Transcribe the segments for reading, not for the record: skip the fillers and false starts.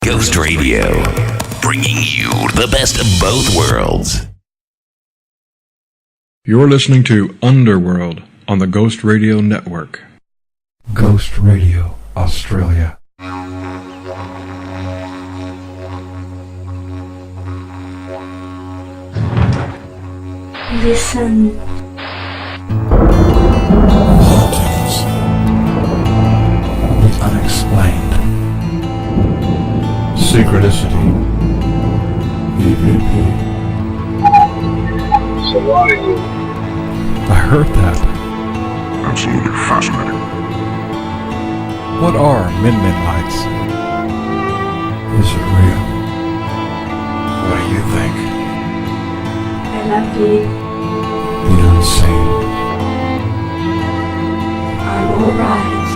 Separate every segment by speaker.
Speaker 1: Ghost Radio, bringing you the best of both worlds.
Speaker 2: You're listening to Underworld on the Ghost Radio Network.
Speaker 3: Ghost Radio Australia.
Speaker 4: Listen.
Speaker 3: Hauntings. The unexplained. Synchronicity. EVP.
Speaker 5: So why are you?
Speaker 3: I heard that.
Speaker 5: Absolutely fascinating.
Speaker 3: What are Min lights? Is it real? What do you think?
Speaker 4: I love you.
Speaker 3: The unseen.
Speaker 4: I'm alright.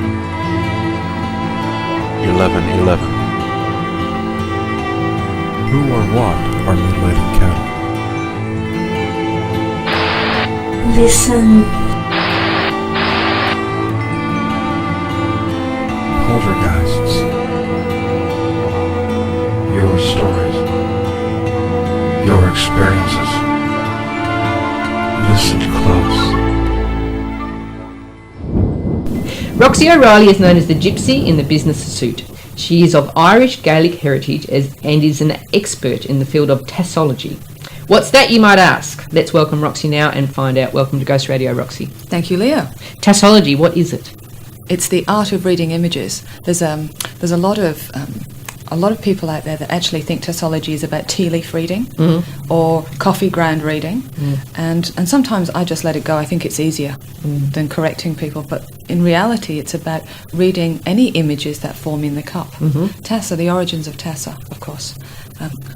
Speaker 3: 1111. Who or what are mutilating cattle?
Speaker 4: Listen.
Speaker 3: Poltergeists. Your stories. Your experiences. Listen close.
Speaker 6: ROXY O'REILLY is known as the gypsy in the business suit. She is of Irish Gaelic heritage and is an expert in the field of tassology. What's that, you might ask? Let's welcome Roxy now and find out. Welcome to Ghost Radio, Roxy.
Speaker 7: Thank you, Leah.
Speaker 6: Tassology, what is it?
Speaker 7: It's the art of reading images. There's a lot of people out there that actually think tassology is about tea leaf reading or coffee ground reading, and sometimes I just let it go. I think it's easier than correcting people, but in reality it's about reading any images that form in the cup. Tassa, the origins of tassa, of course,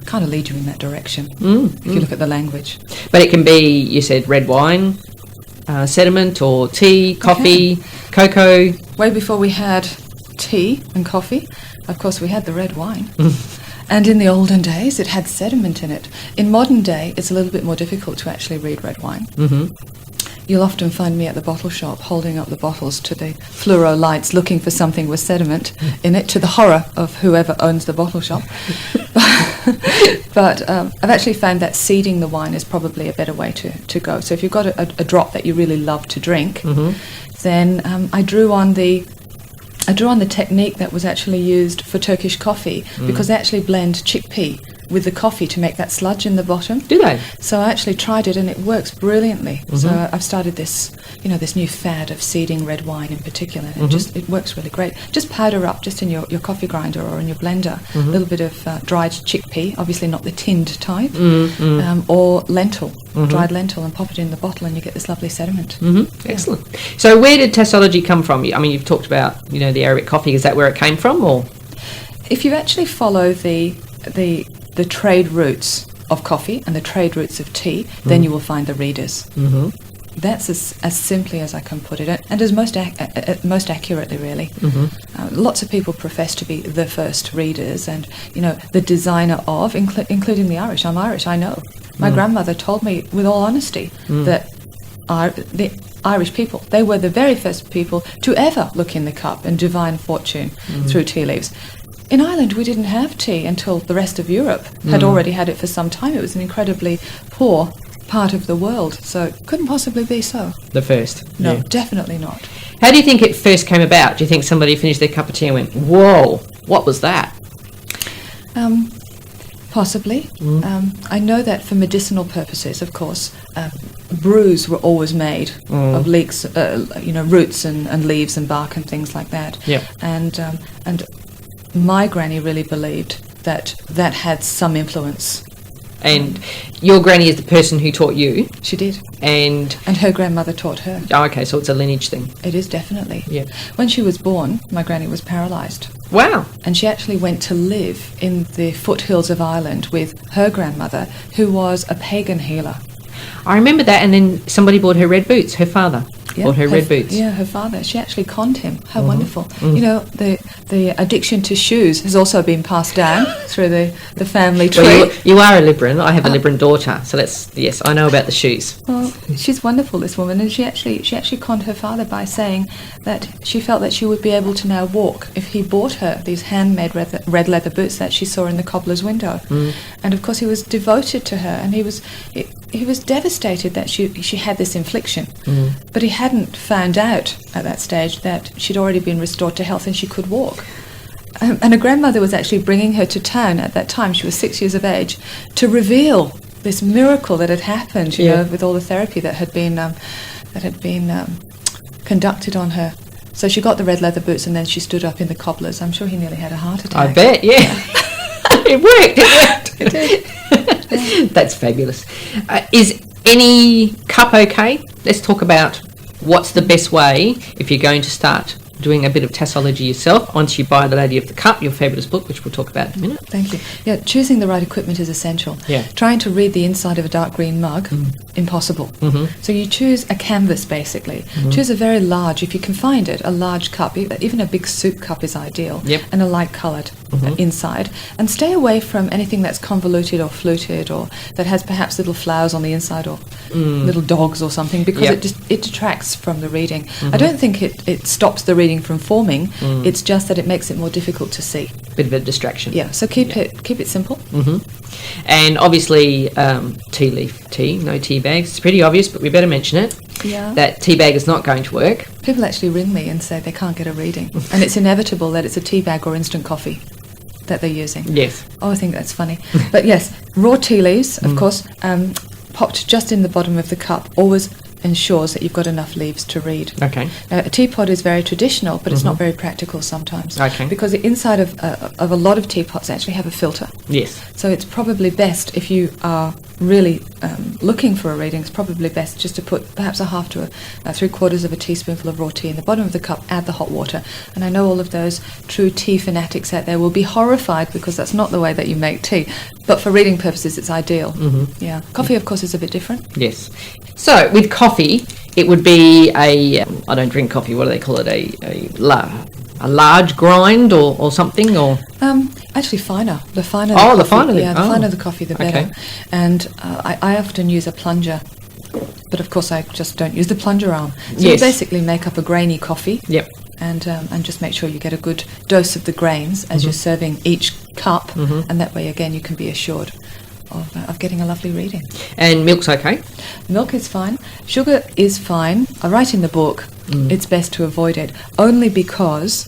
Speaker 7: kind of lead you in that direction if you look at the language.
Speaker 6: But it can be, you said, red wine, sediment, or tea, coffee, cocoa.
Speaker 7: Way before we had tea and coffee, of course, we had the red wine. And in the olden days, it had sediment in it. In modern day, it's a little bit more difficult to actually read red wine. You'll often find me at the bottle shop holding up the bottles to the fluoro lights looking for something with sediment in it, to the horror of whoever owns the bottle shop. But I've actually found that seeding the wine is probably a better way to go. So if you've got a drop that you really love to drink, then I drew on the technique that was actually used for Turkish coffee, because they actually blend chickpea with the coffee to make that sludge in the bottom.
Speaker 6: Do they?
Speaker 7: So I actually tried it and it works brilliantly. So I've started this new fad of seeding red wine in particular, and it works really great. Just powder up, just in your coffee grinder or in your blender, a little bit of dried chickpea, obviously not the tinned type, or lentil, dried lentil, and pop it in the bottle and you get this lovely sediment.
Speaker 6: Excellent. So where did tassology come from? I mean, you've talked about, the Arabic coffee. Is that where it came from, or?
Speaker 7: If you actually follow the trade routes of coffee and the trade routes of tea, then you will find the readers. That's as simply as I can put it, and as most accurately, really. Lots of people profess to be the first readers, and the designer of, including the Irish. I'm Irish, I know. My grandmother told me, with all honesty, that the Irish people, they were the very first people to ever look in the cup and divine fortune through tea leaves. In Ireland, we didn't have tea until the rest of Europe had already had it for some time. It was an incredibly poor part of the world, so it couldn't possibly be so.
Speaker 6: The first?
Speaker 7: No, definitely not.
Speaker 6: How do you think it first came about? Do you think somebody finished their cup of tea and went, whoa, what was that?
Speaker 7: Possibly. I know that for medicinal purposes, of course, brews were always made of leeks, roots and leaves and bark and things like that.
Speaker 6: Yeah.
Speaker 7: And my granny really believed that had some influence.
Speaker 6: And your granny is the person who taught you?
Speaker 7: She did.
Speaker 6: And
Speaker 7: her grandmother taught her.
Speaker 6: Oh, okay, so it's a lineage thing.
Speaker 7: It is, definitely.
Speaker 6: Yeah.
Speaker 7: When she was born, my granny was paralysed.
Speaker 6: Wow.
Speaker 7: And she actually went to live in the foothills of Ireland with her grandmother, who was a pagan healer.
Speaker 6: I remember that, and then somebody bought her red boots, her father. Or her red boots.
Speaker 7: Yeah, her father. She actually conned him. How wonderful. You know, the addiction to shoes has also been passed down through the family tree.
Speaker 6: Well, you are a Libran. I have a Libran daughter, so yes, I know about the shoes.
Speaker 7: Well, she's wonderful, this woman, and she actually conned her father by saying that she felt that she would be able to now walk if he bought her these handmade red leather boots that she saw in the cobbler's window. And of course, he was devoted to her, and he was devastated that she had this infliction, but he hadn't found out at that stage that she'd already been restored to health and she could walk. And her grandmother was actually bringing her to town at that time. She was 6 years of age, to reveal this miracle that had happened, you know, with all the therapy that had been conducted on her. So she got the red leather boots, and then she stood up in the cobbler's. I'm sure he nearly had a heart attack.
Speaker 6: I bet, yeah. It worked.
Speaker 7: It did.
Speaker 6: That's fabulous. Is any cup okay? Let's talk about what's the best way if you're going to start doing a bit of tassology yourself once you buy The Lady of the Cup, your fabulous book, which we'll talk about in a minute.
Speaker 7: Thank you. Yeah, choosing the right equipment is essential.
Speaker 6: Yeah.
Speaker 7: Trying to read the inside of a dark green mug, impossible. So you choose a canvas, basically. Choose a very large, if you can find it, a large cup. Even a big soup cup is ideal.
Speaker 6: Yep.
Speaker 7: And a light coloured inside. And stay away from anything that's convoluted or fluted, or that has perhaps little flowers on the inside, or little dogs or something, because it detracts from the reading. I don't think it stops the reading from forming. It's just that it makes it more difficult to see.
Speaker 6: Bit of a distraction.
Speaker 7: Yeah, so keep it simple.
Speaker 6: And obviously tea leaf tea, no tea bags. It's pretty obvious, but we better mention it.
Speaker 7: Yeah.
Speaker 6: That tea bag is not going to work.
Speaker 7: People actually ring me and say they can't get a reading, and it's inevitable that it's a tea bag or instant coffee that they're using.
Speaker 6: Yes.
Speaker 7: Oh, I think that's funny. But yes, raw tea leaves, of course, popped just in the bottom of the cup, always ensures that you've got enough leaves to read.
Speaker 6: Okay.
Speaker 7: A teapot is very traditional, but it's not very practical sometimes.
Speaker 6: Okay.
Speaker 7: Because the inside of a lot of teapots actually have a filter.
Speaker 6: Yes.
Speaker 7: So it's probably best, if you are really looking for a reading, it's probably best just to put perhaps a half to a 3/4 of a teaspoonful of raw tea in the bottom of the cup, add the hot water. And I know all of those true tea fanatics out there will be horrified, because that's not the way that you make tea. But for reading purposes, it's ideal. Yeah. Coffee, of course, is a bit different.
Speaker 6: Yes. So with coffee, it would be I don't drink coffee. What do they call it? A large grind or something, or
Speaker 7: Actually, finer. The finer.
Speaker 6: Oh,
Speaker 7: the
Speaker 6: the finer.
Speaker 7: Yeah, the finer the coffee, the better.
Speaker 6: Okay.
Speaker 7: And I often use a plunger, but of course I just don't use the plunger arm. So you
Speaker 6: Yes.
Speaker 7: basically make up a grainy coffee.
Speaker 6: Yep.
Speaker 7: And just make sure you get a good dose of the grains as you're serving each cup, and that way again you can be assured of getting a lovely reading.
Speaker 6: And milk's okay.
Speaker 7: Milk is fine. Sugar is fine. I write in the book it's best to avoid it, only because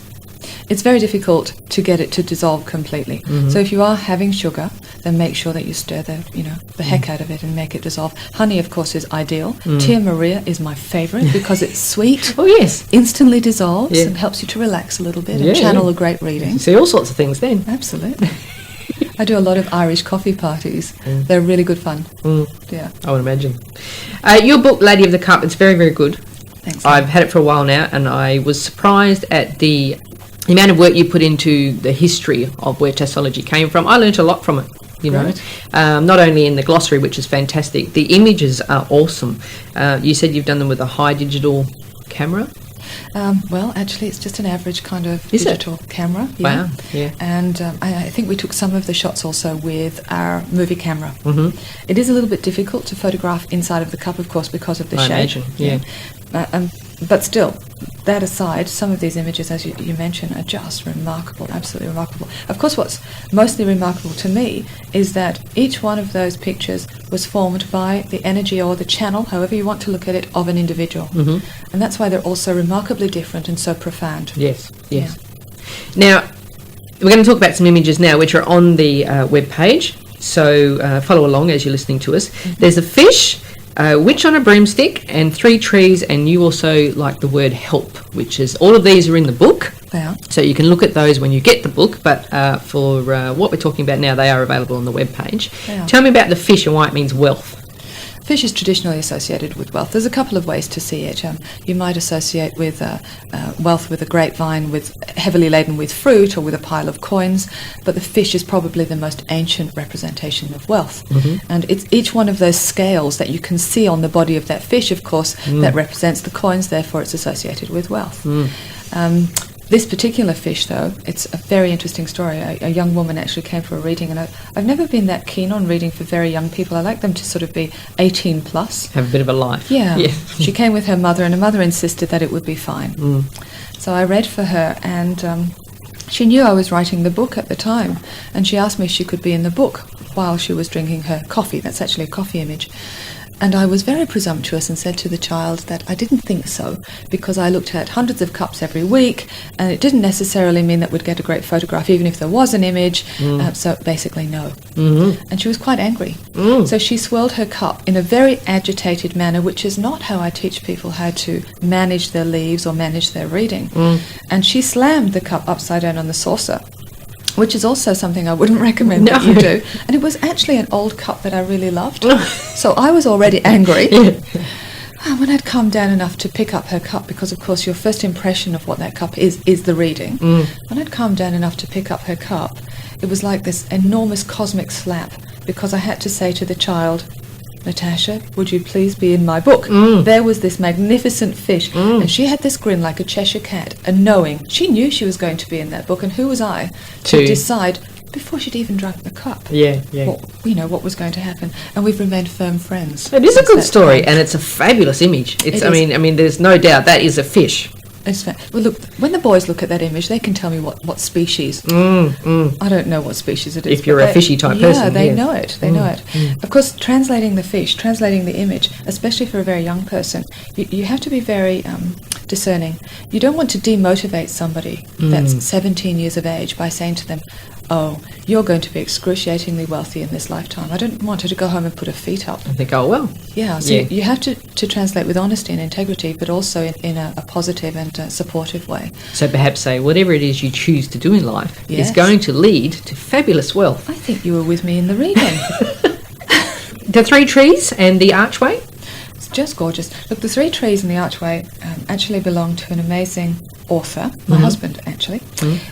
Speaker 7: it's very difficult to get it to dissolve completely. So if you are having sugar, then make sure that you stir the heck out of it and make it dissolve. Honey, of course, is ideal. Tia Maria is my favourite because it's sweet.
Speaker 6: Oh yes.
Speaker 7: Instantly dissolves
Speaker 6: Yeah.
Speaker 7: and helps you to relax a little bit and
Speaker 6: Yeah,
Speaker 7: channel
Speaker 6: yeah.
Speaker 7: a great reading.
Speaker 6: You see all sorts of things then.
Speaker 7: Absolutely. I do a lot of Irish coffee parties. They're really good fun. Yeah.
Speaker 6: I would imagine. Your book, Lady of the Cup, it's very, very good.
Speaker 7: Thanks.
Speaker 6: I've had it for a while now, and I was surprised at the amount of work you put into the history of where tassology came from. I learnt a lot from it, you know.
Speaker 7: Right.
Speaker 6: Not only in the glossary, which is fantastic, the images are awesome. You said you've done them with a high digital camera?
Speaker 7: Well, actually, it's just an average kind of
Speaker 6: Is it?
Speaker 7: digital camera. Yeah.
Speaker 6: Wow, yeah.
Speaker 7: And I think we took some of the shots also with our movie camera. It is a little bit difficult to photograph inside of the cup, of course, because of the
Speaker 6: I
Speaker 7: shape.
Speaker 6: imagine, yeah.
Speaker 7: But still, that aside, some of these images, as you mentioned, are just remarkable, absolutely remarkable. Of course, what's mostly remarkable to me is that each one of those pictures was formed by the energy or the channel, however you want to look at it, of an individual. And that's why they're all so remarkably different and so profound.
Speaker 6: Yes, yes. Now, we're going to talk about some images now which are on the web page, so follow along as you're listening to us. There's a fish, a witch on a broomstick, and 3 trees, and you also like the word help, which is, all of these are in the book.
Speaker 7: They are.
Speaker 6: So you can look at those when you get the book, but for what we're talking about now, they are available on the web page.
Speaker 7: They are.
Speaker 6: Tell me about the fish and why it means wealth.
Speaker 7: Fish is traditionally associated with wealth. There's a couple of ways to see it. You might associate with wealth with a grapevine with heavily laden with fruit or with a pile of coins, but the fish is probably the most ancient representation of wealth. And it's each one of those scales that you can see on the body of that fish, of course, that represents the coins, therefore it's associated with wealth. This particular fish, though, it's a very interesting story. A young woman actually came for a reading, and I've never been that keen on reading for very young people. I like them to sort of be 18 plus.
Speaker 6: Have a bit of a life.
Speaker 7: Yeah. She came with her mother, and her mother insisted that it would be fine. So I read for her, and she knew I was writing the book at the time, and she asked me if she could be in the book while she was drinking her coffee. That's actually a coffee image. And I was very presumptuous and said to the child that I didn't think so, because I looked at hundreds of cups every week, and it didn't necessarily mean that we'd get a great photograph, even if there was an image. So basically, no. And she was quite angry. So she swirled her cup in a very agitated manner, which is not how I teach people how to manage their leaves or manage their reading. And she slammed the cup upside down on the saucer, which is also something I wouldn't recommend that you do. And it was actually an old cup that I really loved. So I was already angry. When I'd calmed down enough to pick up her cup, because of course your first impression of what that cup is the reading. When I'd calmed down enough to pick up her cup, it was like this enormous cosmic slap, because I had to say to the child, Natasha, would you please be in my book? There was this magnificent fish, and she had this grin like a Cheshire cat, and knowing, she knew she was going to be in that book, and who was I to decide, before she'd even drunk the cup, what was going to happen. And we've remained firm friends.
Speaker 6: It is a good story, and it's a fabulous image. I mean, there's no doubt that is a fish.
Speaker 7: Well, look, when the boys look at that image, they can tell me what species. I don't know what species it is.
Speaker 6: If you're a fishy type person.
Speaker 7: Yeah, they know it. They know it. Of course, translating the fish, translating the image, especially for a very young person, you have to be very discerning. You don't want to demotivate somebody that's 17 years of age by saying to them, oh, you're going to be excruciatingly wealthy in this lifetime. I don't want her to go home and put her feet up.
Speaker 6: I think, oh, well.
Speaker 7: Yeah, so you have to translate with honesty and integrity, but also in a positive and supportive way.
Speaker 6: So perhaps say, whatever it is you choose to do in life is going to lead to fabulous wealth.
Speaker 7: I think you were with me in the reading.
Speaker 6: The three trees and the archway?
Speaker 7: It's just gorgeous. Look, the three trees and the archway actually belong to an amazing author, my husband actually,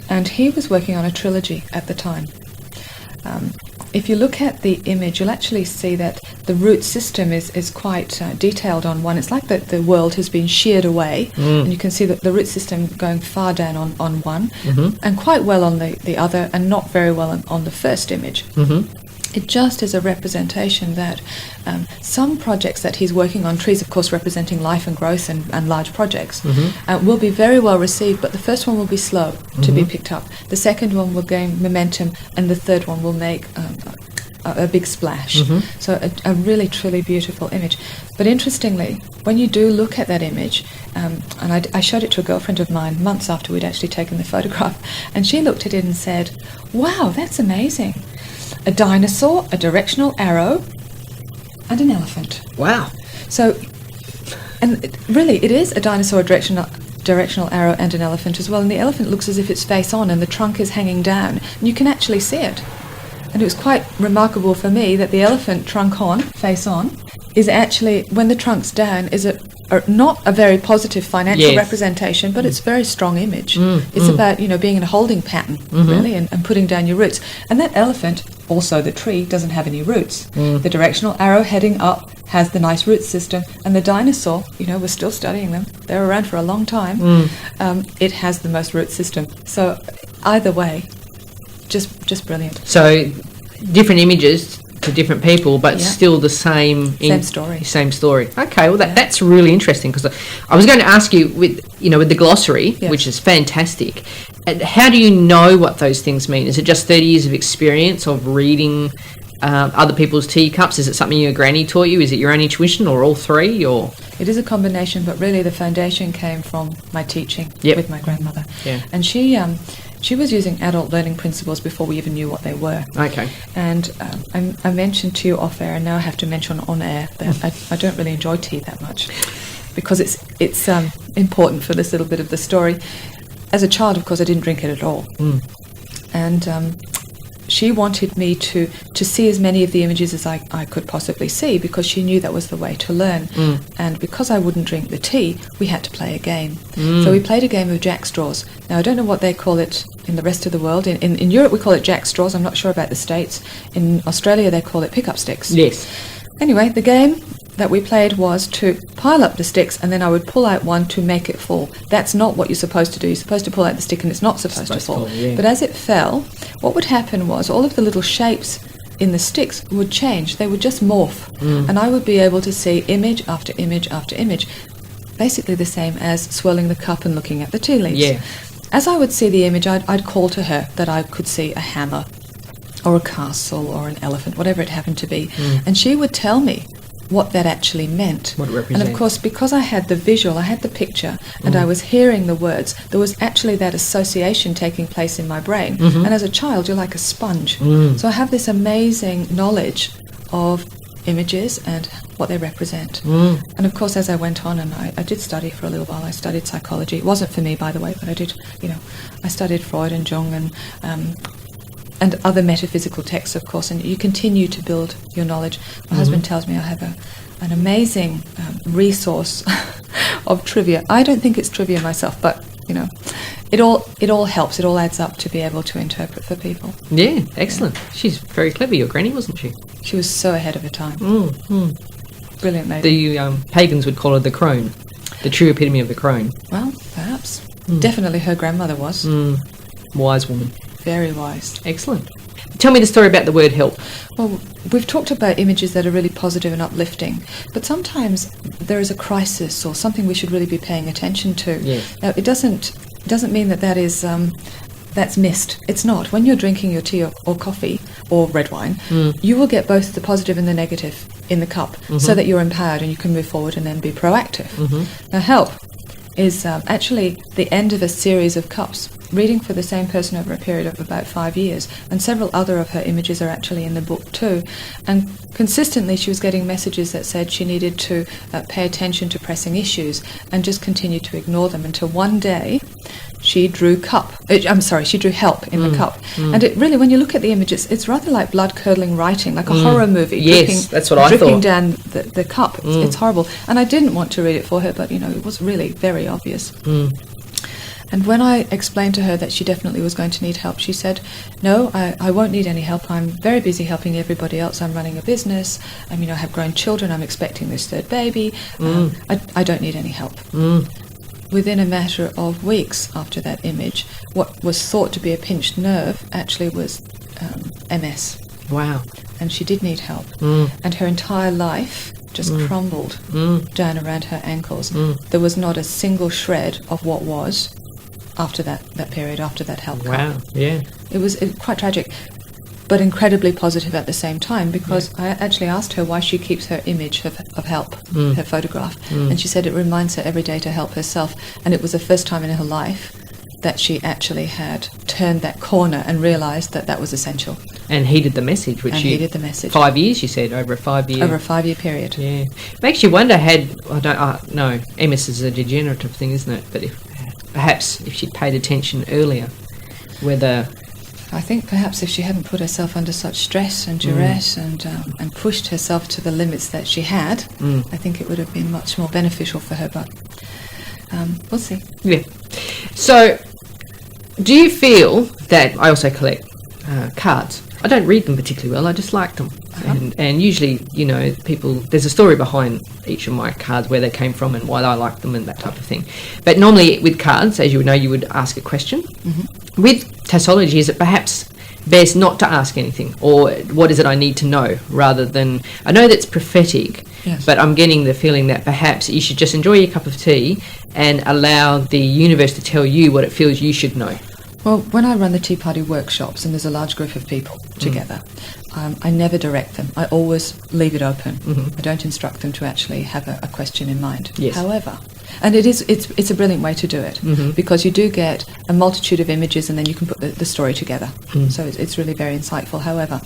Speaker 7: and he was working on a trilogy at the time. If you look at the image, you'll actually see that the root system is quite detailed on one. It's like the world has been sheared away, and you can see that the root system going far down on one, and quite well on the other, and not very well on the first image. It just is a representation that some projects that he's working on, trees of course representing life and growth and large projects, will be very well received, but the first one will be slow to be picked up. The second one will gain momentum, and the third one will make a big splash. So a really, truly beautiful image. But interestingly, when you do look at that image, and I showed it to a girlfriend of mine months after we'd actually taken the photograph, and she looked at it and said, wow, that's amazing. A dinosaur, a directional arrow, and an elephant.
Speaker 6: Wow.
Speaker 7: So, and really, it is a dinosaur, a directional arrow, and an elephant as well. And the elephant looks as if it's face on, and the trunk is hanging down, and you can actually see it. And it was quite remarkable for me that the elephant trunk on, face on, is actually, when the trunk's down, is not a very positive financial representation, but it's a very strong image. It's about, being in a holding pattern, really, and putting down your roots. And that elephant, also the tree, doesn't have any roots. The directional arrow heading up has the nice root system, and the dinosaur, we're still studying them. They're around for a long time. It has the most root system. So either way, just brilliant.
Speaker 6: So different images to different people, but still the same
Speaker 7: story.
Speaker 6: Same story. Okay, well that's really interesting, because I was going to ask you with the glossary, which is fantastic. How do you know what those things mean? Is it just 30 years of experience of reading other people's teacups? Is it something your granny taught you? Is it your own intuition, or all three? Or
Speaker 7: it is a combination, but really the foundation came from my teaching with my grandmother. And she was using adult learning principles before we even knew what they were.
Speaker 6: Okay.
Speaker 7: And I mentioned to you off air, and now I have to mention on air, that I don't really enjoy tea that much, because it's important for this little bit of the story. As a child, of course, I didn't drink it at all. And she wanted me to see as many of the images as I could possibly see, because she knew that was the way to learn. And because I wouldn't drink the tea, we had to play a game. So we played a game of jack straws. Now, I don't know what they call it in the rest of the world. In Europe, we call it jack straws. I'm not sure about the States. In Australia, they call it pickup sticks.
Speaker 6: Yes.
Speaker 7: Anyway, the game that we played was to pile up the sticks, and then I would pull out one to make it fall. That's not what you're supposed to do. You're supposed to pull out the stick and it's not supposed to fall.
Speaker 6: Yeah.
Speaker 7: But as it fell, what would happen was all of the little shapes in the sticks would change. They would just morph. And I would be able to see image after image after image, basically the same as swirling the cup and looking at the tea leaves.
Speaker 6: Yeah.
Speaker 7: As I would see the image, I'd call to her that I could see a hammer or a castle or an elephant, whatever it happened to be. And she would tell me what that actually meant.
Speaker 6: What it
Speaker 7: And
Speaker 6: represents.
Speaker 7: of course, because I had the visual, I had the picture, and I was hearing the words, there was actually that association taking place in my brain. And as a child, you're like a sponge. So I have this amazing knowledge of images and what they represent. And of course, as I went on, and I did study for a little while, I studied psychology. It wasn't for me, by the way, but I did, I studied Freud and Jung and other metaphysical texts, of course, and you continue to build your knowledge. My husband tells me I have an amazing resource of trivia. I don't think it's trivia myself, but it all helps. It all adds up to be able to interpret for people.
Speaker 6: Yeah, excellent. She's very clever, your granny, wasn't she?
Speaker 7: She was so ahead of her time. Brilliant lady.
Speaker 6: The pagans would call her the crone, the true epitome of the crone.
Speaker 7: Well, perhaps. Definitely her grandmother was.
Speaker 6: Wise woman.
Speaker 7: Very wise.
Speaker 6: Excellent. Tell me the story about the word help.
Speaker 7: Well, we've talked about images that are really positive and uplifting, but sometimes there is a crisis or something we should really be paying attention to.
Speaker 6: Yes.
Speaker 7: Now, it doesn't mean that is that's missed. It's not. When you're drinking your tea or coffee or red wine, you will get both the positive and the negative in the cup, so that you're empowered and you can move forward and then be proactive. Now, help is actually the end of a series of cups, reading for the same person over a period of about 5 years, and several other of her images are actually in the book too. And consistently she was getting messages that said she needed to pay attention to pressing issues and just continue to ignore them, until one day she drew help in the cup. And it really, when you look at the image, it's rather like blood-curdling writing, like a horror movie.
Speaker 6: Yes, that's what I
Speaker 7: dripping
Speaker 6: thought.
Speaker 7: down the cup. It's horrible. And I didn't want to read it for her, but it was really very obvious. And when I explained to her that she definitely was going to need help, she said, no, I won't need any help. I'm very busy helping everybody else. I'm running a business. I have grown children. I'm expecting this third baby. I don't need any help. Within a matter of weeks after that image, what was thought to be a pinched nerve actually was MS.
Speaker 6: Wow.
Speaker 7: And she did need help. And her entire life just crumbled down around her ankles. There was not a single shred of what was after that period, after that help.
Speaker 6: Wow, yeah.
Speaker 7: It was quite tragic, but incredibly positive at the same time, because I actually asked her why she keeps her image of help, her photograph, and she said it reminds her every day to help herself. And it was the first time in her life that she actually had turned that corner and realised that was essential.
Speaker 6: And heeded the message, which
Speaker 7: And heeded the message.
Speaker 6: 5 years, you said, over a 5 year.
Speaker 7: Over a 5-year period.
Speaker 6: Yeah. Makes you wonder, MS is a degenerative thing, isn't it? But if she'd paid attention earlier, whether...
Speaker 7: I think perhaps if she hadn't put herself under such stress and duress and pushed herself to the limits that she had, I think it would have been much more beneficial for her, but we'll see.
Speaker 6: Yeah. So, do you feel that... I also collect cards. I don't read them particularly well, I just like them. And usually, people... There's a story behind each of my cards, where they came from and why I like them and that type of thing. But normally with cards, as you would know, you would ask a question. With tassology, is it perhaps best not to ask anything? Or what is it I need to know, rather than... I know that's prophetic,
Speaker 7: Yes.
Speaker 6: but I'm getting the feeling that perhaps you should just enjoy your cup of tea and allow the universe to tell you what it feels you should know.
Speaker 7: Well, when I run the Tea Party workshops and there's a large group of people together, I never direct them. I always leave it open. I don't instruct them to actually have a question in mind.
Speaker 6: Yes.
Speaker 7: However, and it's a brilliant way to do it, because you do get a multitude of images and then you can put the story together. So it's really very insightful. However,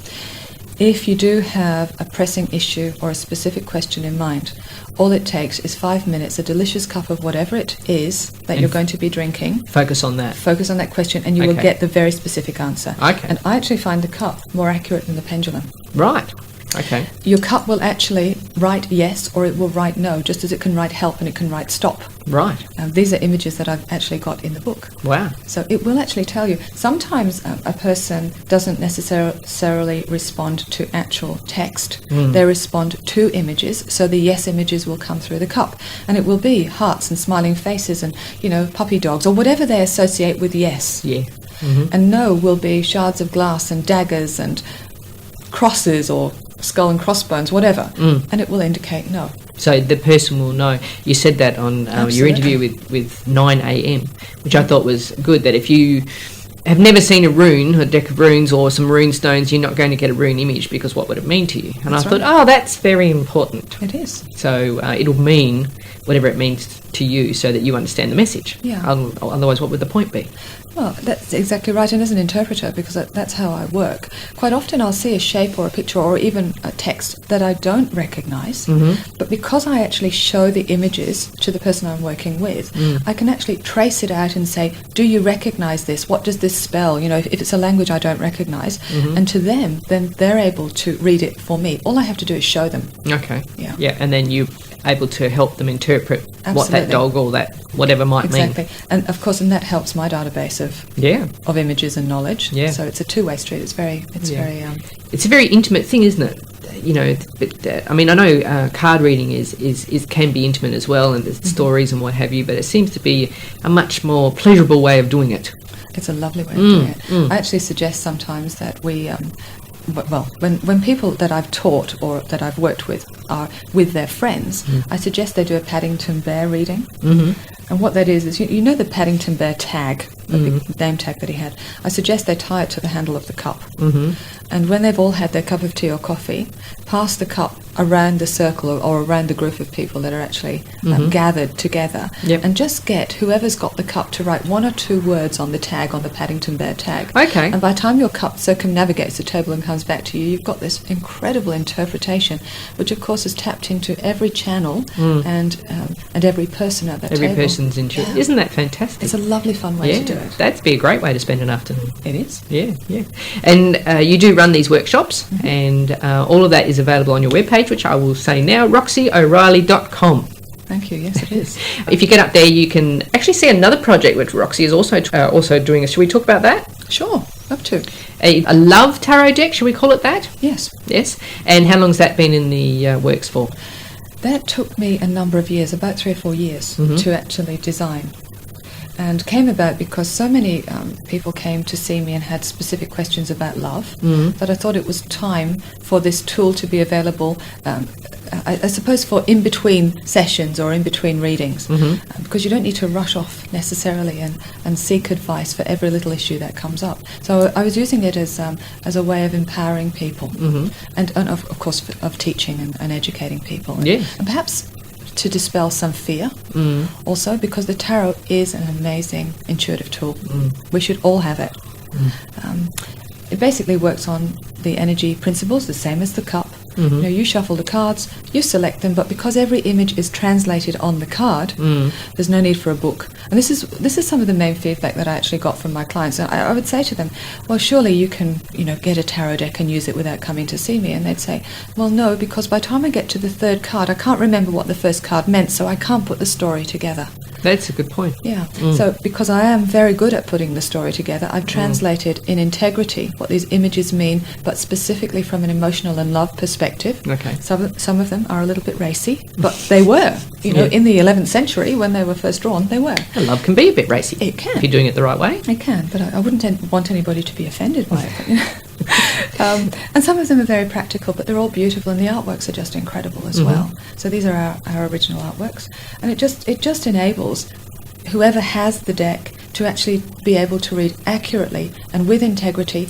Speaker 7: if you do have a pressing issue or a specific question in mind, all it takes is 5 minutes, a delicious cup of whatever it is that you're going to be drinking.
Speaker 6: Focus on that.
Speaker 7: Focus on that question and you will
Speaker 6: Okay.
Speaker 7: get the very specific answer.
Speaker 6: Okay.
Speaker 7: And I actually find the cup more accurate than the pendulum.
Speaker 6: Right. Okay.
Speaker 7: Your cup will actually write yes or it will write no, just as it can write help and it can write stop.
Speaker 6: Right.
Speaker 7: These are images that I've actually got in the book.
Speaker 6: Wow.
Speaker 7: So it will actually tell you. Sometimes a person doesn't necessarily respond to actual text. They respond to images. So the yes images will come through the cup. And it will be hearts and smiling faces and, puppy dogs or whatever they associate with yes.
Speaker 6: Yeah.
Speaker 7: And no will be shards of glass and daggers and crosses or skull and crossbones, whatever. And it will indicate no.
Speaker 6: So the person will know. You said that on your interview with 9am, which I thought was good, that if you have never seen a rune, a deck of runes or some rune stones, you're not going to get a rune image because what would it mean to you? And
Speaker 7: That's
Speaker 6: I thought,
Speaker 7: right.
Speaker 6: that's very important.
Speaker 7: It is.
Speaker 6: So it'll mean whatever it means to you so that you understand the message.
Speaker 7: Yeah.
Speaker 6: Otherwise, what would the point be?
Speaker 7: Well, that's exactly right. And as an interpreter, because that's how I work, quite often I'll see a shape or a picture or even a text that I don't recognise. But because I actually show the images to the person I'm working with, I can actually trace it out and say, do you recognise this? What does this spell? If it's a language I don't recognise. And to them, then they're able to read it for me. All I have to do is show them.
Speaker 6: Okay.
Speaker 7: Yeah.
Speaker 6: Yeah, and then you're able to help them interpret what that
Speaker 7: Absolutely.
Speaker 6: dog or that whatever might mean.
Speaker 7: Exactly. And of course, and that helps my database
Speaker 6: Yeah.
Speaker 7: of images and knowledge.
Speaker 6: Yeah.
Speaker 7: So it's a two-way street. It's very
Speaker 6: It's a very intimate thing, isn't it? But I mean, I know card reading is can be intimate as well, and there's stories and what have you. But it seems to be a much more pleasurable way of doing it.
Speaker 7: It's a lovely way of doing it. I actually suggest sometimes that we, when people that I've taught or that I've worked with are with their friends, I suggest they do a Paddington Bear reading. And what that is you know the Paddington Bear tag, the big name tag that he had. I suggest they tie it to the handle of the cup. And when they've all had their cup of tea or coffee, pass the cup around the circle or around the group of people that are actually gathered together.
Speaker 6: Yep.
Speaker 7: And just get whoever's got the cup to write 1 or 2 words on the tag, on the Paddington Bear tag.
Speaker 6: Okay.
Speaker 7: And by the time your cup circumnavigates the table and comes back to you, you've got this incredible interpretation, which of course is tapped into every channel and every person at that
Speaker 6: Every
Speaker 7: table.
Speaker 6: person's into it. Isn't that fantastic?
Speaker 7: It's a lovely, fun way to do it.
Speaker 6: That'd be a great way to spend an afternoon.
Speaker 7: It is.
Speaker 6: Yeah. And you do run these workshops, and all of that is available on your webpage, which I will say now, ROXYO'REILLY.com.
Speaker 7: Thank you. Yes, it is.
Speaker 6: If you get up there, you can actually see another project which Roxy is also doing. Should we talk about that?
Speaker 7: Sure. Love to.
Speaker 6: A love tarot deck, should we call it that?
Speaker 7: Yes.
Speaker 6: Yes. And how long's that been in the works for?
Speaker 7: That took me a number of years, about 3 or 4 years, to actually design. And came about because so many people came to see me and had specific questions about love that I thought it was time for this tool to be available, I suppose, for in-between sessions or in-between readings, because you don't need to rush off necessarily and seek advice for every little issue that comes up. So I was using it as a way of empowering people and of course, of teaching and educating people.
Speaker 6: Yeah.
Speaker 7: And perhaps to dispel some fear also, because the tarot is an amazing intuitive tool. We should all have it. It basically works on the energy principles, the same as the cup. You shuffle the cards, you select them, but because every image is translated on the card, there's no need for a book. And this is some of the main feedback that I actually got from my clients. And I would say to them, well, surely you can get a tarot deck and use it without coming to see me. And they'd say, well, no, because by the time I get to the 3rd card, I can't remember what the first card meant, so I can't put the story together.
Speaker 6: That's a good point.
Speaker 7: Yeah. So because I am very good at putting the story together, I've translated in integrity what these images mean, but specifically from an emotional and love perspective.
Speaker 6: Okay.
Speaker 7: Some of them are a little bit racy, but they were, in the 11th century when they were first drawn, they were.
Speaker 6: And love can be a bit racy.
Speaker 7: It can.
Speaker 6: If you're doing it the right way.
Speaker 7: It can, but I wouldn't want anybody to be offended by it. And some of them are very practical, but they're all beautiful, and the artworks are just incredible as well. So these are our original artworks, and it just enables whoever has the deck to actually be able to read accurately and with integrity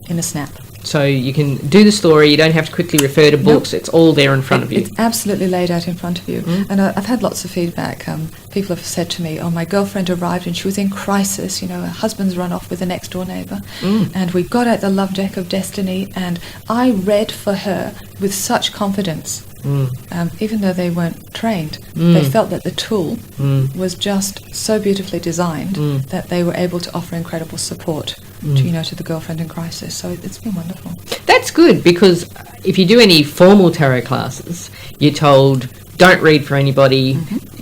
Speaker 7: in a snap.
Speaker 6: So you can do the story, you don't have to quickly refer to books, It's all there in front of you.
Speaker 7: It's absolutely laid out in front of you. And I've had lots of feedback. People have said to me, oh, my girlfriend arrived and she was in crisis. Her husband's run off with the next door neighbour. And we got out the Love Deck of Destiny and I read for her with such confidence even though they weren't trained. They felt that the tool was just so beautifully designed that they were able to offer incredible support to the girlfriend in crisis. So it's been wonderful.
Speaker 6: That's good, because if you do any formal tarot classes, you're told don't read for anybody.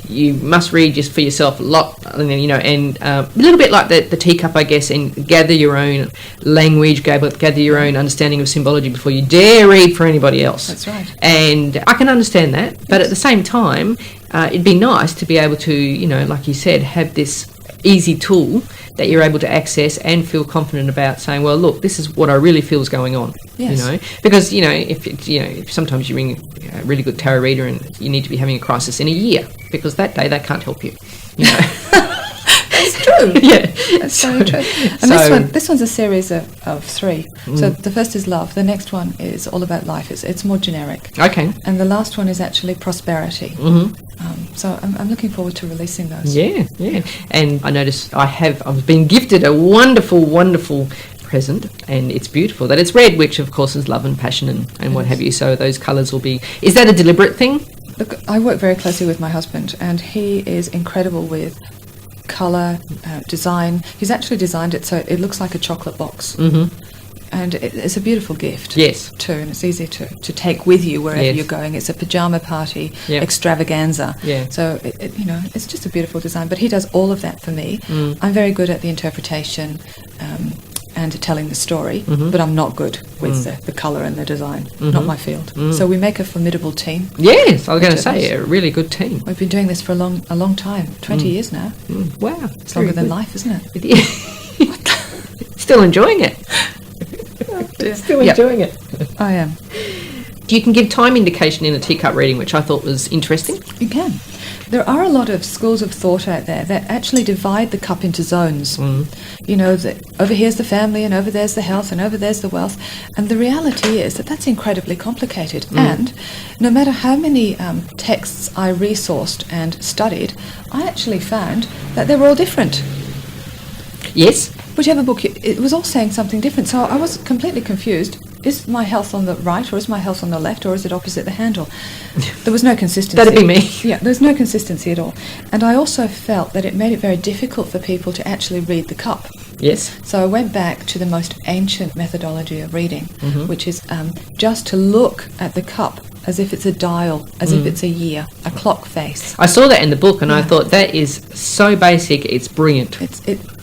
Speaker 6: You must read just for yourself a lot, and a little bit like the teacup, I guess, and gather your own language, gather your own understanding of symbology before you dare read for anybody else.
Speaker 7: That's right.
Speaker 6: And I can understand that, but at the same time, it'd be nice to be able to, like you said, have this easy tool that you're able to access and feel confident about, saying, well, look, this is what I really feel is going on.
Speaker 7: Yes.
Speaker 6: Because if sometimes you ring a really good tarot reader and you need to be having a crisis in a year, because that day they can't help you.
Speaker 7: That's true.
Speaker 6: Yeah,
Speaker 7: that's very true. And this one's a series of 3. So the first is love. The next one is all about life. It's more generic.
Speaker 6: Okay.
Speaker 7: And the last one is actually prosperity. So I'm looking forward to releasing those.
Speaker 6: Yeah. And I noticed I've been gifted a wonderful, wonderful present, and it's beautiful. That it's red, which of course is love and passion and what have you. So those colours will be. Is that a deliberate thing?
Speaker 7: Look, I work very closely with my husband, and he is incredible with colour, design. He's actually designed it so it looks like a chocolate box. And it's a beautiful gift.
Speaker 6: Yes.
Speaker 7: Too, and it's easy to take with you wherever you're going. It's a pyjama party extravaganza.
Speaker 6: Yeah.
Speaker 7: So it's just a beautiful design. But he does all of that for me. I'm very good at the interpretation and telling the story, but I'm not good with the colour and the design. Not my field. So we make a formidable team.
Speaker 6: Yes, I was going to say a really good team.
Speaker 7: We've been doing this for a long time, 20 years now.
Speaker 6: Wow,
Speaker 7: It's longer than life, isn't it?
Speaker 6: Still enjoying it. Still enjoying it.
Speaker 7: I am.
Speaker 6: You can give time indication in a teacup reading, which I thought was interesting.
Speaker 7: You can. There are a lot of schools of thought out there that actually divide the cup into zones. Over here's the family, and over there's the health, and over there's the wealth. And the reality is that that's incredibly complicated. And no matter how many texts I resourced and studied, I actually found that they were all different.
Speaker 6: Yes.
Speaker 7: Whichever book, it was all saying something different. So I was completely confused. Is my health on the right, or is my health on the left, or is it opposite the handle? There was no consistency.
Speaker 6: That'd be me.
Speaker 7: Yeah, there's no consistency at all. And I also felt that it made it very difficult for people to actually read the cup.
Speaker 6: Yes.
Speaker 7: So I went back to the most ancient methodology of reading, which is just to look at the cup as if it's a dial, as if it's a year, a clock face.
Speaker 6: I saw that in the book, and I thought that is so basic, it's brilliant.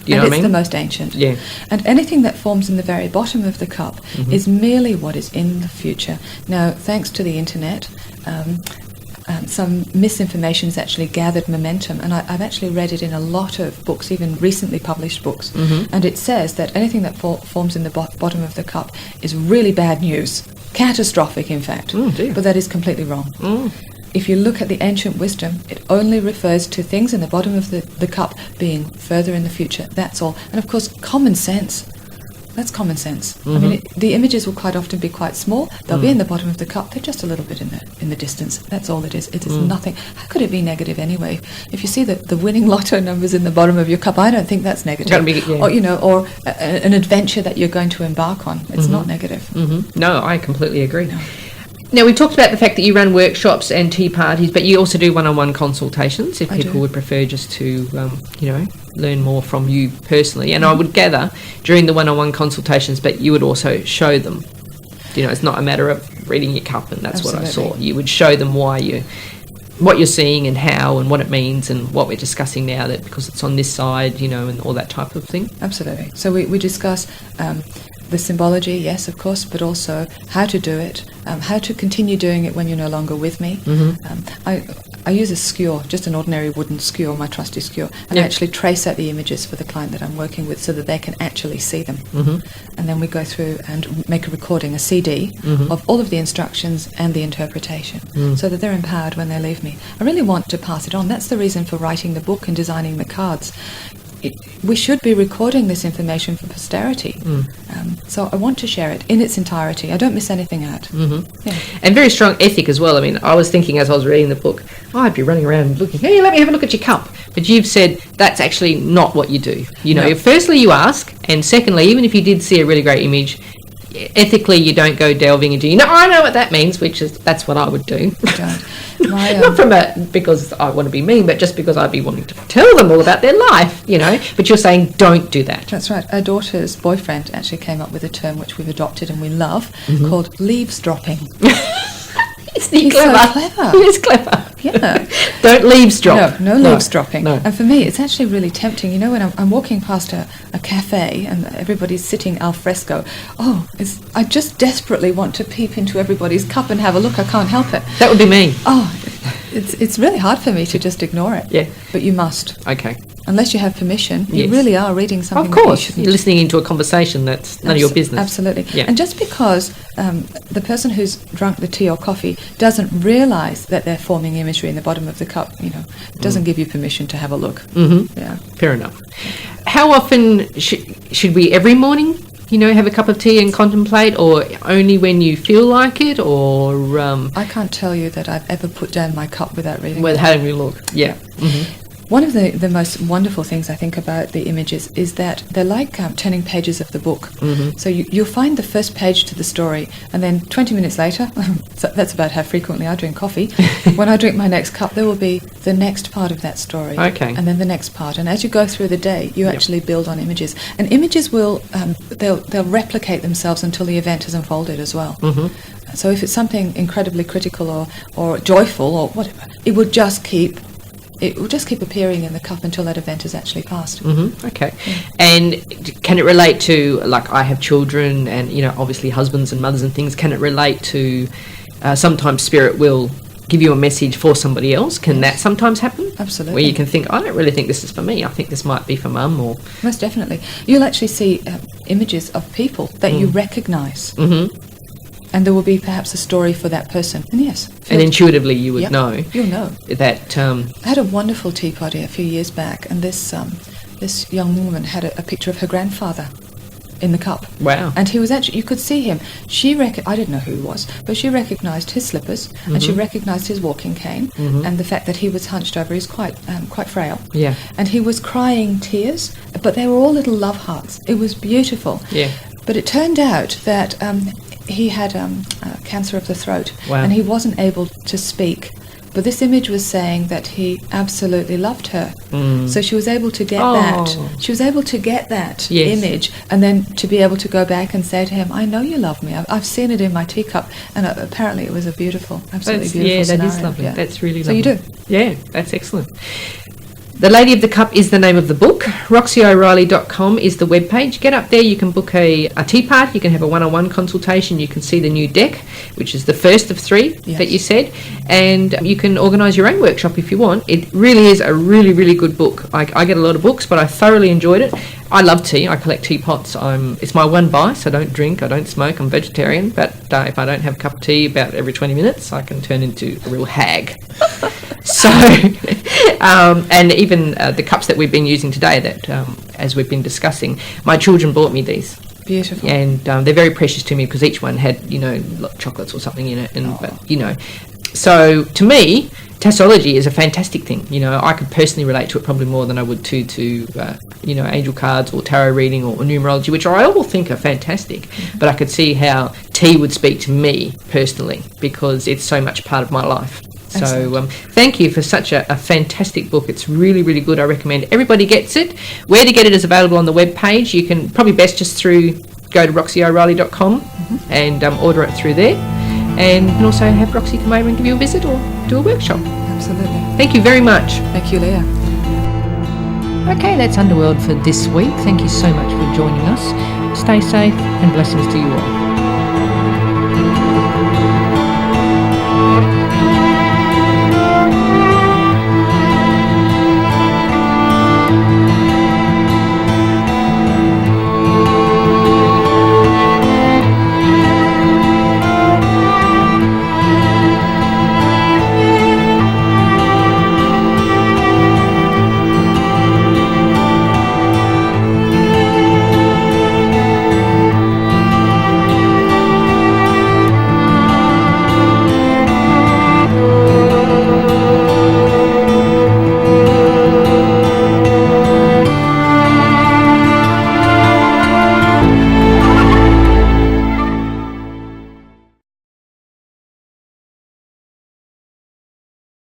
Speaker 7: You know what I mean? It's the most ancient.
Speaker 6: Yeah.
Speaker 7: And anything that forms in the very bottom of the cup is merely what is in the future. Now, thanks to the internet, some misinformation has actually gathered momentum, and I've actually read it in a lot of books, even recently published books, and it says that anything that forms in the bottom of the cup is really bad news. Catastrophic, in fact. But that is completely wrong. If you look at the ancient wisdom, it only refers to things in the bottom of the cup being further in the future. That's all. And of course, common sense. That's common sense. I mean, the images will quite often be quite small. They'll be in the bottom of the cup. They're just a little bit in the distance. That's all it is. It is nothing. How could it be negative anyway? If you see the winning lotto numbers in the bottom of your cup, I don't think that's negative. Or an adventure that you're going to embark on. It's not negative.
Speaker 6: No, I completely agree. No. Now, we talked about the fact that you run workshops and tea parties, but you also do one-on-one consultations if people would prefer just to, learn more from you personally. And I would gather during the one-on-one consultations, but you would also show them. It's not a matter of reading your cup and that's what I saw. You would show them what you're seeing and how and what it means and what we're discussing now, that because it's on this side, and all that type of thing.
Speaker 7: Absolutely. So we discuss the symbology, yes, of course, but also how to do it, how to continue doing it when you're no longer with me. I use a skewer, just an ordinary wooden skewer, my trusty skewer, and I actually trace out the images for the client that I'm working with so that they can actually see them. And then we go through and make a recording, a CD, of all of the instructions and the interpretation so that they're empowered when they leave me. I really want to pass it on. That's the reason for writing the book and designing the cards. We should be recording this information for posterity. So I want to share it in its entirety. I don't miss anything out.
Speaker 6: And very strong ethic as well. I mean, I was thinking as I was reading the book, I'd be running around looking, hey, let me have a look at your cup. But you've said that's actually not what you do. Firstly, you ask, and secondly, even if you did see a really great image, ethically you don't go delving into, I know what that means, that's what I would do. Not because I want to be mean, but just because I'd be wanting to tell them all about their life, But you're saying don't do that.
Speaker 7: That's right. Our daughter's boyfriend actually came up with a term which we've adopted and we love, called leaves dropping.
Speaker 6: He's clever.
Speaker 7: So clever.
Speaker 6: He is clever.
Speaker 7: Yeah.
Speaker 6: Don't leaves drop.
Speaker 7: No leaves dropping.
Speaker 6: No.
Speaker 7: And for me, it's actually really tempting. When I'm walking past a cafe and everybody's sitting al fresco, I just desperately want to peep into everybody's cup and have a look. I can't help it.
Speaker 6: That would be me.
Speaker 7: It's really hard for me to just ignore it.
Speaker 6: Yeah.
Speaker 7: But you must.
Speaker 6: Okay.
Speaker 7: Unless you have permission, you
Speaker 6: Yes.
Speaker 7: really are reading something.
Speaker 6: Of course.
Speaker 7: that you shouldn't.
Speaker 6: You're listening into a conversation that's none of your business.
Speaker 7: Absolutely.
Speaker 6: Yeah.
Speaker 7: And just because the person who's drunk the tea or coffee doesn't realise that they're forming imagery in the bottom of the cup, doesn't give you permission to have a look.
Speaker 6: Mm-hmm.
Speaker 7: Yeah.
Speaker 6: Fair enough. How often should we, every morning, have a cup of tea and contemplate, or only when you feel like it, or...
Speaker 7: I can't tell you that I've ever put down my cup without reading
Speaker 6: Well,
Speaker 7: it.
Speaker 6: having a look. Yeah. Mm-hmm.
Speaker 7: One of the most wonderful things I think about the images is that they're like turning pages of the book.
Speaker 6: Mm-hmm.
Speaker 7: So you'll find the first page to the story, and then 20 minutes later, so that's about how frequently I drink coffee, when I drink my next cup, there will be the next part of that story.
Speaker 6: Okay.
Speaker 7: And then the next part. And as you go through the day, you actually build on images. And images will, they'll replicate themselves until the event has unfolded as well.
Speaker 6: Mm-hmm.
Speaker 7: So if it's something incredibly critical or joyful or whatever, it will just keep appearing in the cup until that event has actually passed.
Speaker 6: Mm-hmm. Okay. And can it relate to, like, I have children and, obviously husbands and mothers and things, can it relate to sometimes spirit will give you a message for somebody else? Can that sometimes happen?
Speaker 7: Absolutely.
Speaker 6: Where you can think, I don't really think this is for me. I think this might be for mum, or...
Speaker 7: Most definitely. You'll actually see images of people that you recognise.
Speaker 6: Mm-hmm.
Speaker 7: And there will be perhaps a story for that person. And yes.
Speaker 6: And intuitively you would
Speaker 7: Yep,
Speaker 6: know.
Speaker 7: You'll know.
Speaker 6: That...
Speaker 7: I had a wonderful tea party a few years back, and this young woman had a picture of her grandfather in the cup.
Speaker 6: Wow.
Speaker 7: And he was actually, you could see him. I didn't know who he was, but she recognised his slippers, and she recognised his walking cane, and the fact that he was hunched over. He's quite frail.
Speaker 6: Yeah.
Speaker 7: And he was crying tears, but they were all little love hearts. It was beautiful.
Speaker 6: Yeah.
Speaker 7: But it turned out that he had cancer of the throat,
Speaker 6: Wow.
Speaker 7: and he wasn't able to speak. But this image was saying that he absolutely loved her. So she was able to get that. She was able to get that
Speaker 6: Yes.
Speaker 7: image, and then to be able to go back and say to him, I know you love me. I've seen it in my teacup. And apparently it was a beautiful, absolutely beautiful
Speaker 6: Yeah, that
Speaker 7: scenario.
Speaker 6: is lovely.
Speaker 7: Yeah.
Speaker 6: That's really
Speaker 7: So
Speaker 6: lovely.
Speaker 7: you do.
Speaker 6: Yeah, that's excellent. The Lady of the Cup is the name of the book. ROXYO'REILLY.com is the webpage. Get up there, you can book a tea party, you can have a one-on-one consultation, you can see the new deck, which is the first of 3 that you said, and you can organise your own workshop if you want. It really is a really, really good book. I get a lot of books, but I thoroughly enjoyed it. I love tea. I collect teapots. It's my one vice. I don't drink, I don't smoke, I'm vegetarian, but if I don't have a cup of tea about every 20 minutes, I can turn into a real hag. So, and even the cups that we've been using today, that as we've been discussing, my children bought me these.
Speaker 7: Beautiful.
Speaker 6: And they're very precious to me because each one had, chocolates or something in it. And so to me, tassology is a fantastic thing. I could personally relate to it probably more than I would to angel cards or tarot reading or numerology, which I all think are fantastic. But I could see how tea would speak to me personally because it's so much part of my life. So thank you for such a fantastic book. It's really, really good. I recommend everybody gets it. Where to get it is available on the webpage. You can probably best just go to ROXYO'REILLY.com and order it through there. And you can also have Roxy come over and give you a visit or do a workshop.
Speaker 7: Absolutely.
Speaker 6: Thank you very much.
Speaker 7: Thank you, Leah.
Speaker 6: Okay, that's Underworld for this week. Thank you so much for joining us. Stay safe and blessings to you all.